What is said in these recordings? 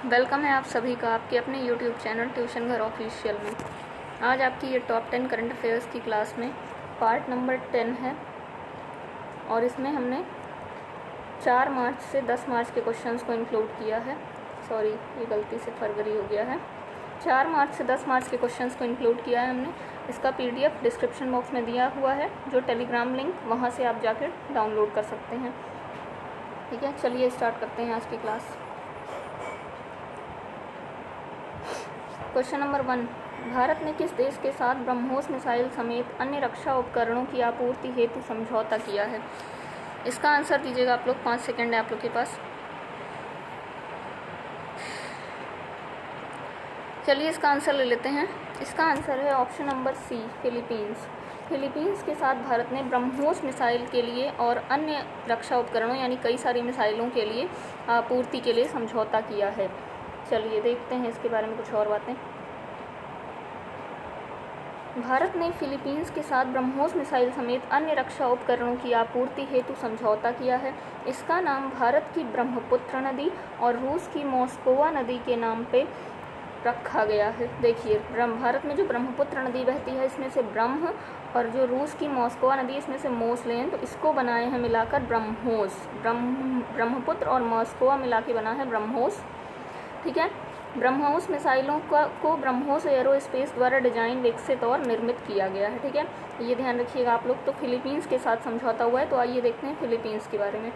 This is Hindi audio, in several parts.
वेलकम है आप सभी का आपके अपने यूट्यूब चैनल ट्यूशन घर ऑफिशियल में। आज आपकी ये टॉप 10 करंट अफेयर्स की क्लास में पार्ट नंबर 10 है और इसमें हमने 4 मार्च से 10 मार्च के क्वेश्चंस को इंक्लूड किया है। सॉरी, ये गलती से फरवरी हो गया है। 4 मार्च से 10 मार्च के क्वेश्चंस को इंक्लूड किया है हमने। इसका PDF डिस्क्रिप्शन बॉक्स में दिया हुआ है, जो टेलीग्राम लिंक, वहाँ से आप जाकर डाउनलोड कर सकते हैं। ठीक है, चलिए स्टार्ट करते हैं आज की क्लास। क्वेश्चन नंबर 1, भारत ने किस देश के साथ ब्रह्मोस मिसाइल समेत अन्य रक्षा उपकरणों की आपूर्ति हेतु समझौता किया है? इसका आंसर दीजिएगा आप लोग। 5 सेकंड है आप लोग के पास। चलिए इसका आंसर ले लेते हैं। इसका आंसर है option number C, Philippines. Philippines के साथ भारत ने ब्रह्मोस मिसाइल के लिए और अन्य रक्षा उपकरणों यानी कई सारी मिसाइलों के लिए आपूर्ति के लिए समझौता किया है। चलिए देखते हैं इसके बारे में कुछ और बातें। भारत ने फिलीपींस के साथ ब्रह्मोस मिसाइल समेत अन्य रक्षा उपकरणों की आपूर्ति हेतु समझौता किया है। इसका नाम भारत की ब्रह्मपुत्र नदी और रूस की मॉस्कोवा नदी के नाम पे रखा गया है। देखिए, भारत में जो ब्रह्मपुत्र नदी बहती है, इसमें से ब्रह्म, और जो रूस की मॉस्कोवा नदी, इसमें से मोस लें, तो इसको बनाए हैं मिलाकर ब्रह्मोस। ब्रह्मपुत्र और मॉस्कोवा मिला के बना है ब्रह्मोस। ठीक है, ब्रह्मोस मिसाइलों को ब्रह्मोस एरोस्पेस द्वारा डिजाइन, विकसित और निर्मित किया गया है। ठीक है, ये ध्यान रखिएगा आप लोग। तो फिलीपींस के साथ समझौता हुआ है। तो आइए देखते हैं फिलीपींस के बारे में।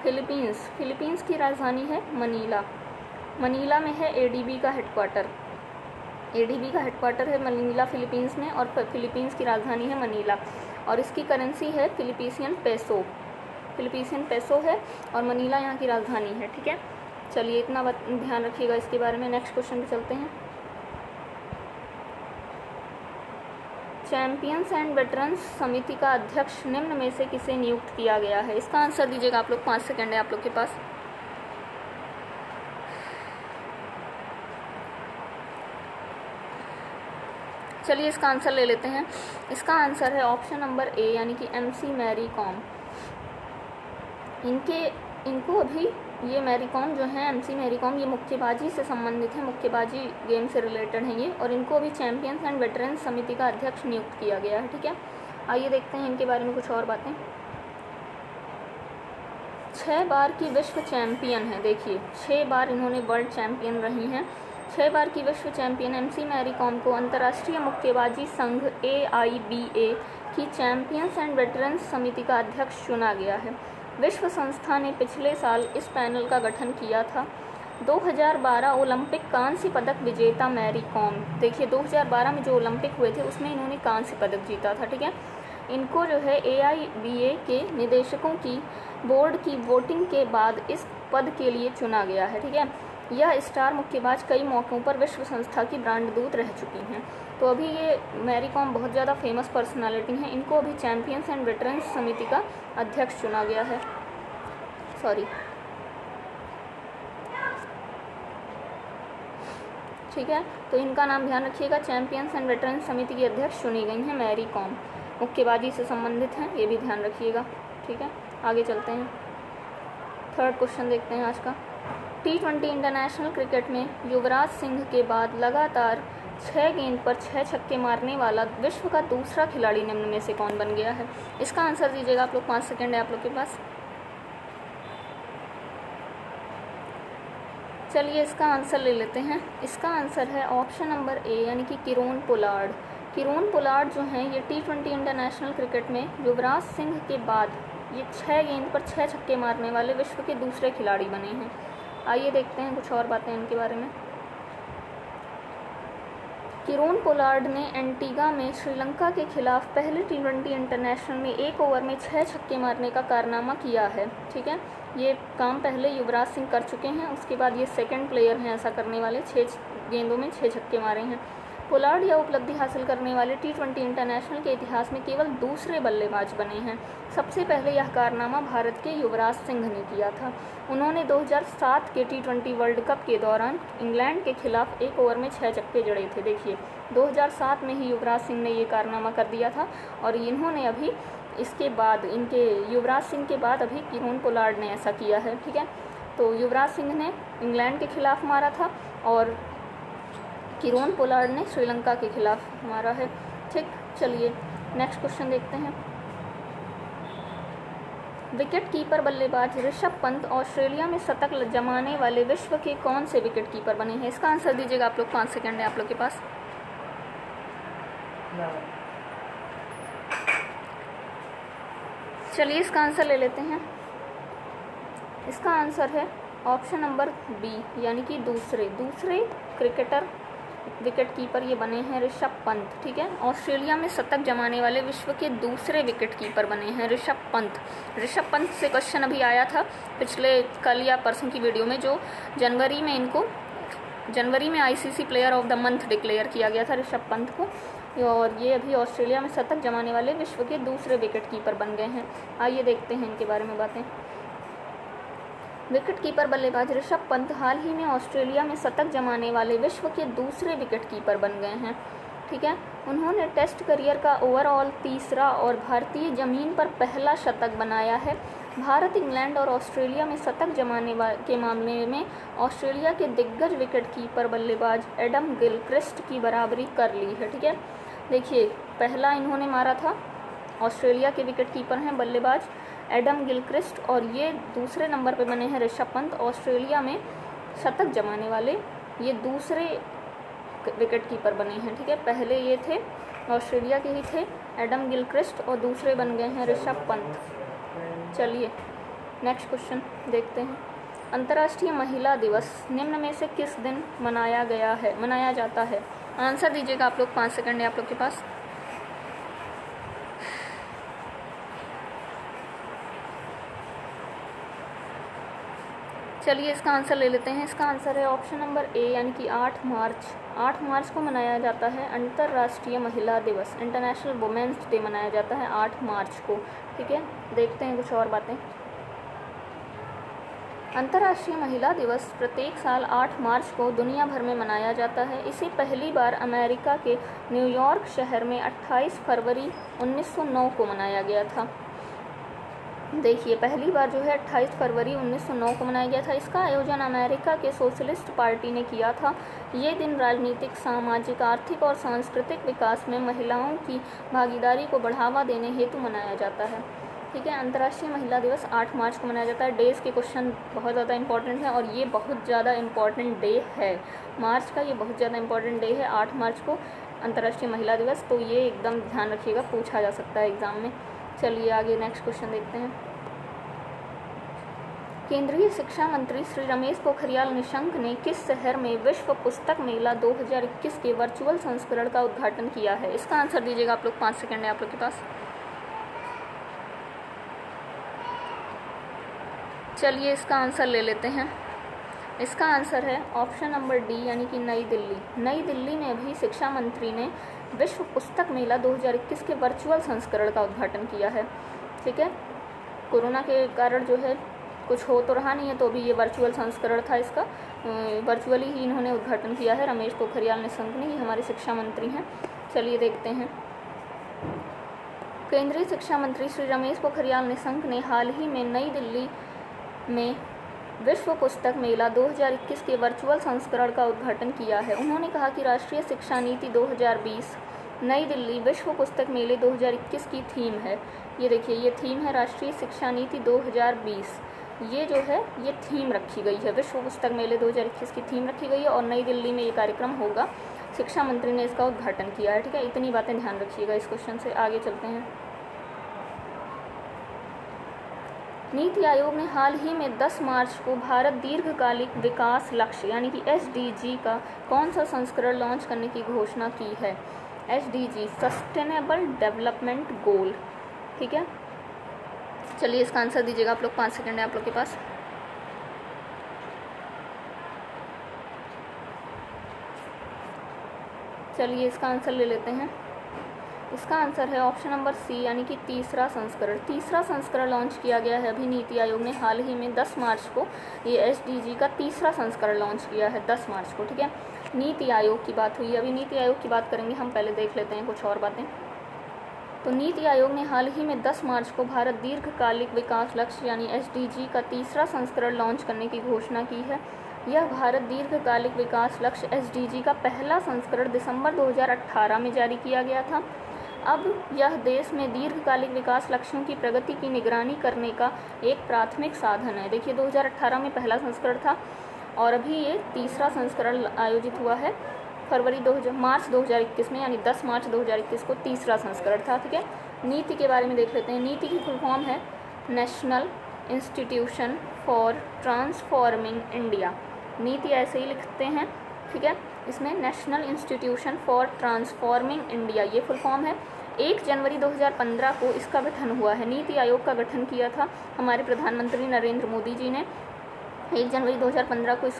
फिलीपींस की राजधानी है मनीला। मनीला में है ADB का हेडक्वार्टर। ADB का हेडक्वार्टर है मनीला फिलीपींस में, और फिलीपींस की राजधानी है मनीला। और इसकी करेंसी है फिलिपीसियन पेसो है, और मनीला यहाँ की राजधानी है। ठीक है, चलिए इतना ध्यान रखिएगा इसके बारे में। नेक्स्ट क्वेश्चन पे चलते हैं। चैंपियंस एंड वेटरन्स समिति का अध्यक्ष निम्न में से किसे नियुक्त किया गया है? इसका आंसर दीजिएगा आप लोग। 5 सेकंड है आप लोग के पास। चलिए इसका आंसर ले लेते हैं। इसका आंसर है ऑप्शन नंबर ए, यानी कि MC मैरी कॉम। इनको अभी ये मैरी कॉम जो है, MC मैरी कॉम, ये मुक्केबाजी से संबंधित है, मुक्केबाजी गेम से रिलेटेड है ये, और इनको अभी चैंपियंस एंड वेटरन्स समिति का अध्यक्ष नियुक्त किया गया है। ठीक है, आइए देखते हैं इनके बारे में कुछ और बातें। 6 बार की विश्व चैंपियन है। देखिए, 6 बार इन्होंने वर्ल्ड चैंपियन रही हैं। 6 बार की विश्व चैंपियन MC मैरी कॉम को अंतर्राष्ट्रीय मुक्केबाजी संघ AIBA की चैंपियंस एंड वेटरन्स समिति का अध्यक्ष चुना गया है। विश्व संस्था ने पिछले साल इस पैनल का गठन किया था। 2012 ओलंपिक कांस्य पदक विजेता मैरी कॉम, देखिए 2012 में जो ओलंपिक हुए थे उसमें इन्होंने कांस्य पदक जीता था। ठीक है, इनको जो है AIBA के निदेशकों की बोर्ड की वोटिंग के बाद इस पद के लिए चुना गया है। ठीक है, यह स्टार मुक्केबाज कई मौक़ों पर विश्व संस्था की ब्रांड दूत रह चुकी हैं। तो अभी ये मैरी कॉम बहुत ज़्यादा फेमस पर्सनालिटी हैं। इनको अभी चैंपियंस एंड वेटरन्स समिति का अध्यक्ष चुना गया है। सॉरी, ठीक है, तो इनका नाम ध्यान रखिएगा। चैंपियंस एंड वेटरन्स समिति की अध्यक्ष चुनी गई हैं मैरी कॉम, मुक्केबाजी से संबंधित हैं, ये भी ध्यान रखिएगा। ठीक है, आगे चलते हैं। 3rd क्वेश्चन देखते हैं आज का। T20 इंटरनेशनल क्रिकेट में युवराज सिंह के बाद लगातार 6 गेंद पर 6 छक्के मारने वाला विश्व का दूसरा खिलाड़ी निम्न में से कौन बन गया है? इसका आंसर दीजिएगा आप लोग। 5 सेकंड है आप लोग के पास। चलिए इसका आंसर ले लेते हैं। इसका आंसर है ऑप्शन नंबर ए, यानी कि किरोन पोलार्ड। किरोन पोलार्ड जो हैं, ये T20 इंटरनेशनल क्रिकेट में युवराज सिंह के बाद ये 6 गेंद पर 6 छक्के मारने वाले विश्व के दूसरे खिलाड़ी बने हैं। आइए देखते हैं कुछ और बातें इनके बारे में। किरोन पोलार्ड ने एंटीगा में श्रीलंका के खिलाफ पहले T20 इंटरनेशनल में 1 ओवर में 6 छक्के मारने का कारनामा किया है। ठीक है, ये काम पहले युवराज सिंह कर चुके हैं, उसके बाद ये सेकंड प्लेयर हैं ऐसा करने वाले। 6 गेंदों में 6 छक्के मारे हैं। पोलार्ड यह उपलब्धि हासिल करने वाले T20 इंटरनेशनल के इतिहास में केवल दूसरे बल्लेबाज बने हैं। सबसे पहले यह कारनामा भारत के युवराज सिंह ने किया था। उन्होंने 2007 के T20 वर्ल्ड कप के दौरान इंग्लैंड के खिलाफ 1 ओवर में 6 छक्के जड़े थे। देखिए, 2007 में ही युवराज सिंह ने ये कारनामा कर दिया था, और इन्होंने अभी इसके बाद, इनके युवराज सिंह के बाद अभी किरोन पोलार्ड ने ऐसा किया है। ठीक है, तो युवराज सिंह ने इंग्लैंड के खिलाफ मारा था और किरोन पोलार्ड ने श्रीलंका के खिलाफ मारा है। ठीक, चलिए नेक्स्ट क्वेश्चन देखते हैं। विकेट कीपर बल्लेबाज ऋषभ पंत ऑस्ट्रेलिया में शतक जमाने वाले विश्व के कौन से विकेट कीपर बने हैं? इसका आंसर दीजिएगा आप लोग, 5 सेकंड है आप लोग के पास। चलिए इसका आंसर ले लेते हैं। इसका आंसर है ऑप्शन नंबर बी, यानी कि दूसरे क्रिकेटर विकेट कीपर ये बने हैं ऋषभ पंत। ठीक है, ऑस्ट्रेलिया में शतक जमाने वाले विश्व के दूसरे विकेट कीपर बने हैं ऋषभ पंत। ऋषभ पंत से क्वेश्चन अभी आया था पिछले कल या परसों की वीडियो में, जो जनवरी में ICC player of the month declare किया गया था ऋषभ पंत को, और ये अभी ऑस्ट्रेलिया में शतक जमाने वाले विश्व के दूसरे विकेट कीपर बन गए हैं। आइए देखते हैं इनके बारे में बातें। विकेट कीपर बल्लेबाज ऋषभ पंत हाल ही में ऑस्ट्रेलिया में शतक जमाने वाले विश्व के दूसरे विकेट कीपर बन गए हैं। ठीक है, उन्होंने टेस्ट करियर का ओवरऑल तीसरा और भारतीय जमीन पर पहला शतक बनाया है। भारत, इंग्लैंड और ऑस्ट्रेलिया में शतक जमाने के मामले में ऑस्ट्रेलिया के दिग्गज विकेट कीपर बल्लेबाज एडम गिलक्रिस्ट की बराबरी कर ली है। ठीक है, देखिए पहला इन्होंने मारा था, ऑस्ट्रेलिया के विकेट कीपर हैं बल्लेबाज एडम गिलक्रिस्ट, और ये दूसरे नंबर पे बने हैं ऋषभ पंत, ऑस्ट्रेलिया में शतक जमाने वाले ये दूसरे विकेट कीपर बने हैं। ठीक है, पहले ये थे ऑस्ट्रेलिया के ही थे एडम गिलक्रिस्ट, और दूसरे बन गए हैं ऋषभ पंत। चलिए नेक्स्ट क्वेश्चन देखते हैं। अंतर्राष्ट्रीय महिला दिवस निम्न में से किस दिन मनाया जाता है? आंसर दीजिएगा आप लोग, 5 सेकंड है आप लोग के पास। चलिए इसका आंसर ले लेते हैं। इसका आंसर है ऑप्शन नंबर ए, यानी कि 8 मार्च। 8 मार्च को मनाया जाता है अंतर्राष्ट्रीय महिला दिवस, इंटरनेशनल वुमेन्स डे मनाया जाता है 8 मार्च को। ठीक है, देखते हैं कुछ और बातें। अंतर्राष्ट्रीय महिला दिवस प्रत्येक साल 8 मार्च को दुनिया भर में मनाया जाता है। इसे पहली बार अमेरिका के न्यूयॉर्क शहर में 28 फरवरी 1909 को मनाया गया था। देखिए पहली बार जो है 28 फरवरी 1909 को मनाया गया था। इसका आयोजन अमेरिका के सोशलिस्ट पार्टी ने किया था। ये दिन राजनीतिक, सामाजिक, आर्थिक और सांस्कृतिक विकास में महिलाओं की भागीदारी को बढ़ावा देने हेतु मनाया जाता है। ठीक है, अंतर्राष्ट्रीय महिला दिवस 8 मार्च को मनाया जाता है। डेज के क्वेश्चन बहुत ज़्यादा इंपॉर्टेंट है और ये बहुत ज़्यादा इंपॉर्टेंट डे है। मार्च का ये बहुत ज़्यादा इंपॉर्टेंट डे है, 8 मार्च को अंतर्राष्ट्रीय महिला दिवस, तो ये एकदम ध्यान रखिएगा, पूछा जा सकता है एग्ज़ाम में। चलिए आगे नेक्स्ट क्वेश्चन देखते हैं। केंद्रीय शिक्षा मंत्री श्री रमेश पोखरियाल निशंक ने किस शहर में विश्व पुस्तक मेला 2021 के वर्चुअल संस्करण का उद्घाटन किया है? इसका आंसर दीजिएगा आप लोग, 5 सेकंड है आप लोग के पास। चलिए इसका आंसर ले लेते हैं। इसका आंसर है ऑप्शन नंबर डी, यानी कि नई दिल्ली। नई दिल्ली में अभी शिक्षा मंत्री ने विश्व पुस्तक मेला 2021 के वर्चुअल संस्करण का उद्घाटन किया है। ठीक है, कोरोना के कारण जो है कुछ हो तो रहा नहीं है, तो अभी ये वर्चुअल संस्करण था, इसका वर्चुअली ही इन्होंने उद्घाटन किया है रमेश पोखरियाल निशंक ने, ये हमारे शिक्षा मंत्री हैं। चलिए देखते हैं। केंद्रीय शिक्षा मंत्री श्री रमेश पोखरियाल निशंक ने हाल ही में नई दिल्ली में विश्व पुस्तक मेला 2021 के वर्चुअल संस्करण का उद्घाटन किया है। उन्होंने कहा कि राष्ट्रीय शिक्षा नीति 2020 नई दिल्ली विश्व पुस्तक मेले 2021 की थीम है। ये देखिए, ये थीम है राष्ट्रीय शिक्षा नीति 2020। ये जो है ये थीम रखी गई है, विश्व पुस्तक मेले 2021 की थीम रखी गई है और नई दिल्ली में ये कार्यक्रम होगा। शिक्षा मंत्री ने इसका उद्घाटन किया है। ठीक है, इतनी बातें ध्यान रखिएगा इस क्वेश्चन से। आगे चलते हैं। नीति आयोग ने हाल ही में 10 मार्च को भारत दीर्घकालिक विकास लक्ष्य यानी कि SDG का कौन सा संस्करण लॉन्च करने की घोषणा की है? SDG sustainable development goal. ठीक है, चलिए इसका आंसर दीजिएगा आप लोग, 5 सेकंड है आप लोग के पास। चलिए इसका आंसर ले लेते हैं। इसका आंसर है ऑप्शन नंबर सी, यानी कि तीसरा संस्करण। तीसरा संस्करण लॉन्च किया गया है अभी नीति आयोग ने हाल ही में 10 मार्च को ये SDG का तीसरा संस्करण लॉन्च किया है 10 मार्च को। ठीक है, नीति आयोग की बात हुई, अभी नीति आयोग की बात करेंगे हम, पहले देख लेते हैं कुछ और बातें। तो नीति आयोग ने हाल ही में 10 मार्च को भारत दीर्घकालिक विकास लक्ष्य यानी SDG का तीसरा संस्करण लॉन्च करने की घोषणा की है। यह भारत दीर्घकालिक विकास लक्ष्य SDG का पहला संस्करण दिसंबर 2018 में जारी किया गया था। अब यह देश में दीर्घकालिक विकास लक्ष्यों की प्रगति की निगरानी करने का एक प्राथमिक साधन है। देखिए 2018 में पहला संस्करण था और अभी ये तीसरा संस्करण आयोजित हुआ है मार्च 2021 में, यानी 10 मार्च 2021 को तीसरा संस्करण था। ठीक है, नीति के बारे में देख लेते हैं। नीति की फुल फॉर्म है national institution for transforming India. नीति ऐसे ही लिखते हैं। ठीक है, इसमें national institution for transforming India ये फुल फॉर्म है। 1 जनवरी 2015 को इसका गठन हुआ है। नीति आयोग का गठन किया था हमारे प्रधानमंत्री नरेंद्र मोदी जी ने। 1 जनवरी 2015 को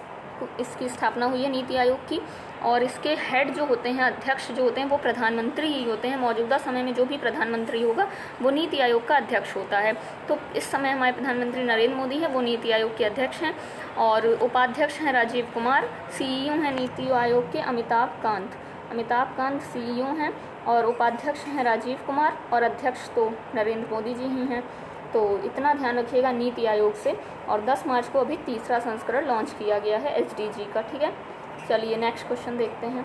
इसकी स्थापना हुई है नीति आयोग की, और इसके हेड जो होते हैं, अध्यक्ष जो होते हैं, वो प्रधानमंत्री ही होते हैं। मौजूदा समय में जो भी प्रधानमंत्री होगा वो नीति आयोग का अध्यक्ष होता है। तो इस समय हमारे प्रधानमंत्री नरेंद्र मोदी हैं, वो नीति आयोग के अध्यक्ष हैं, और उपाध्यक्ष हैं राजीव कुमार। CEO हैं नीति आयोग के अमिताभ कांत CEO हैं, और उपाध्यक्ष हैं राजीव कुमार, और अध्यक्ष तो नरेंद्र मोदी जी ही हैं। तो इतना ध्यान रखिएगा नीति आयोग से। और 10 मार्च को अभी तीसरा संस्करण लॉन्च किया गया है SDG का। ठीक है, चलिए नेक्स्ट क्वेश्चन देखते हैं।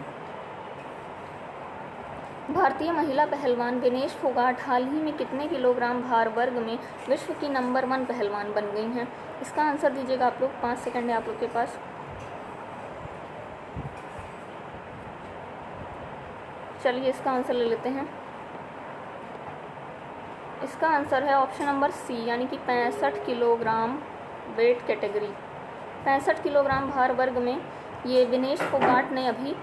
भारतीय महिला पहलवान विनेश फोगाट हाल ही में कितने किलोग्राम भार वर्ग में विश्व की नंबर 1 पहलवान बन गई हैं? इसका आंसर दीजिएगा आप लोग। 5 सेकंड है आप लोग के पास। चलिए इसका आंसर ले लेते हैं। इसका आंसर है ऑप्शन नंबर C, यानी कि 65 किलोग्राम वेट कैटेगरी। 65 किलोग्राम भार वर्ग में ये विनेश फोगाट ने अभी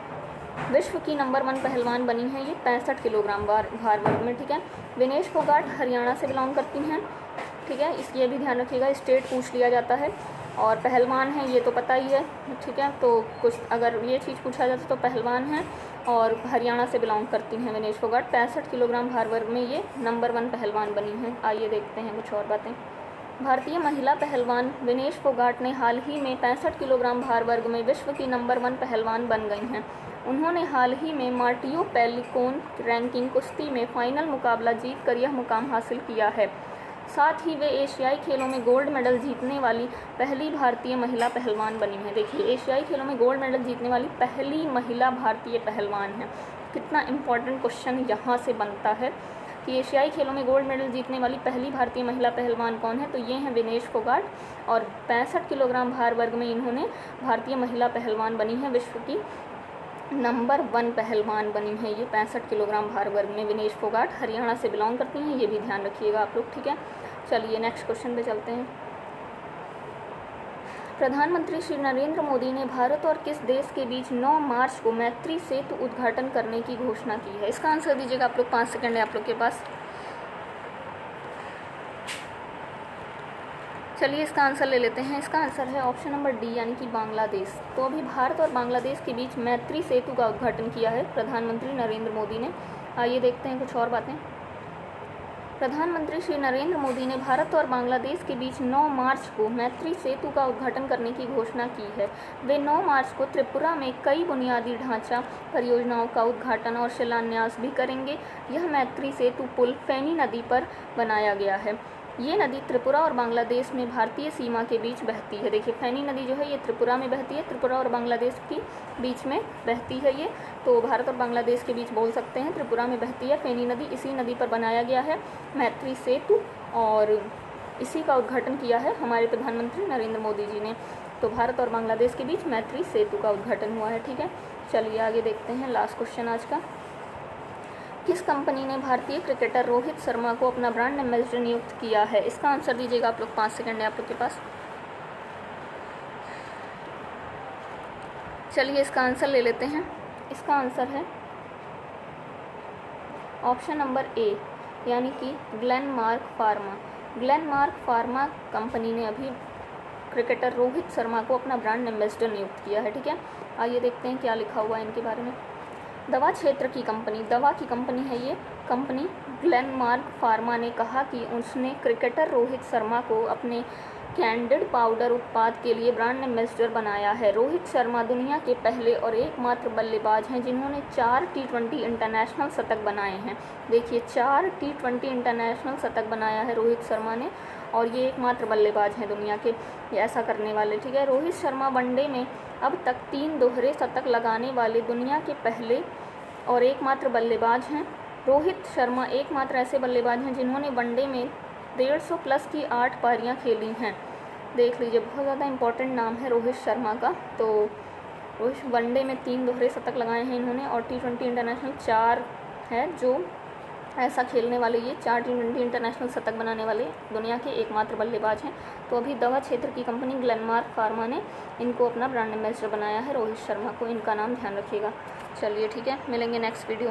विश्व की नंबर 1 पहलवान बनी है। ये 65 किलोग्राम भार वर्ग में। ठीक है, विनेश फोगाट हरियाणा से बिलोंग करती हैं। ठीक है, ये भी ध्यान रखिएगा, स्टेट पूछ लिया जाता है। और पहलवान है ये तो पता ही है। ठीक है, तो कुछ अगर ये चीज़ पूछा जाता तो पहलवान है और हरियाणा से बिलोंग करती हैं विनेश फोगाट। 65 किलोग्राम भार वर्ग में ये नंबर 1 पहलवान बनी हैं। आइए देखते हैं कुछ और बातें। भारतीय महिला पहलवान विनेश फोगाट ने हाल ही में 65 किलोग्राम भार वर्ग में विश्व की नंबर 1 पहलवान बन गई हैं। उन्होंने हाल ही में मार्टियो पेलिकोन रैंकिंग कुश्ती में फाइनल मुकाबला जीतकर यह मुकाम हासिल किया है। साथ ही वे एशियाई खेलों में गोल्ड मेडल जीतने वाली पहली भारतीय महिला पहलवान बनी हैं। देखिए, एशियाई खेलों में गोल्ड मेडल जीतने वाली पहली महिला भारतीय पहलवान है। कितना इम्पोर्टेंट क्वेश्चन यहाँ से बनता है कि एशियाई खेलों में गोल्ड मेडल जीतने वाली पहली भारतीय महिला पहलवान कौन है? तो ये हैं विनेश फोगाट, और 65 किलोग्राम भार वर्ग में इन्होंने भारतीय महिला पहलवान बनी है, विश्व की नंबर 1 पहलवान बनी है। ये 65 किलोग्राम भार वर्ग में विनेश फोगाट हरियाणा से बिलोंग करती हैं। ये भी ध्यान रखिएगा आप लोग। ठीक है, चलिए नेक्स्ट क्वेश्चन पे चलते हैं। प्रधानमंत्री श्री नरेंद्र मोदी ने भारत और किस देश के बीच 9 मार्च को मैत्री सेतु उद्घाटन करने की घोषणा की है? इसका आंसर दीजिएगा आप लोग। 5 सेकंड है आप लोग के पास। चलिए इसका आंसर ले लेते हैं। इसका आंसर है ऑप्शन नंबर D, यानी कि बांग्लादेश। तो अभी भारत और बांग्लादेश के बीच मैत्री सेतु का उद्घाटन किया है प्रधानमंत्री नरेंद्र मोदी ने। आइए देखते हैं कुछ और बातें। प्रधानमंत्री श्री नरेंद्र मोदी ने भारत और बांग्लादेश के बीच 9 मार्च को मैत्री सेतु का उद्घाटन करने की घोषणा की है। वे 9 मार्च को त्रिपुरा में कई बुनियादी ढांचा परियोजनाओं का उद्घाटन और शिलान्यास भी करेंगे। यह मैत्री सेतु पुल फेनी नदी पर बनाया गया है। ये नदी त्रिपुरा और बांग्लादेश में भारतीय सीमा के बीच बहती है। देखिए, फेनी नदी जो है ये त्रिपुरा में बहती है, त्रिपुरा और बांग्लादेश की बीच में बहती है ये। तो भारत और बांग्लादेश के बीच बोल सकते हैं, त्रिपुरा में बहती है फेनी नदी। इसी नदी पर बनाया गया है मैत्री सेतु, और इसी का उद्घाटन किया है हमारे प्रधानमंत्री नरेंद्र मोदी जी ने। तो भारत और बांग्लादेश के बीच मैत्री सेतु का उद्घाटन हुआ है। ठीक है, चलिए आगे देखते हैं लास्ट क्वेश्चन आज का। किस कंपनी ने भारतीय क्रिकेटर रोहित शर्मा को अपना ब्रांड एम्बेसडर नियुक्त किया है? इसका आंसर दीजिएगा आप लोग। 5 सेकंड है आप लोग के पास। चलिए इसका आंसर ले लेते हैं। इसका आंसर है ऑप्शन नंबर A, यानी कि Glenmark pharma. Glenmark pharma company ने अभी क्रिकेटर रोहित शर्मा को अपना ब्रांड एम्बेसडर नियुक्त किया है। ठीक है, आइए देखते हैं क्या लिखा हुआ है इनके बारे में। दवा क्षेत्र की कंपनी, दवा की कंपनी है ये कंपनी ग्लेनमार्क फार्मा ने कहा कि उसने क्रिकेटर रोहित शर्मा को अपने कैंडिड पाउडर उत्पाद के लिए ब्रांड एम्बेसडर बनाया है। रोहित शर्मा दुनिया के पहले और एकमात्र बल्लेबाज हैं जिन्होंने 4 टी20 इंटरनेशनल शतक बनाए हैं। देखिए 4 टी20 इंटरनेशनल शतक बनाया है रोहित शर्मा ने, और ये एकमात्र बल्लेबाज हैं दुनिया के ऐसा करने वाले। ठीक है, रोहित शर्मा वनडे में अब तक 3 दोहरे शतक लगाने वाले दुनिया के पहले और एकमात्र बल्लेबाज हैं। रोहित शर्मा एकमात्र ऐसे बल्लेबाज हैं जिन्होंने वनडे में 150 प्लस की 8 पारियां खेली हैं। देख लीजिए, बहुत ज़्यादा इंपॉर्टेंट नाम है रोहित शर्मा का। तो रोहित वनडे में 3 दोहरे शतक लगाए हैं इन्होंने, और टी20 इंटरनेशनल 4 है जो ऐसा खेलने वाले, ये 4 टी20 इंटरनेशनल शतक बनाने वाले दुनिया के एकमात्र बल्लेबाज हैं। तो अभी दवा क्षेत्र की कंपनी ग्लेनमार्क फार्मा ने इनको अपना ब्रांड एम्बेसडर बनाया है, रोहित शर्मा को। इनका नाम ध्यान रखिएगा। चलिए ठीक है, मिलेंगे नेक्स्ट वीडियो।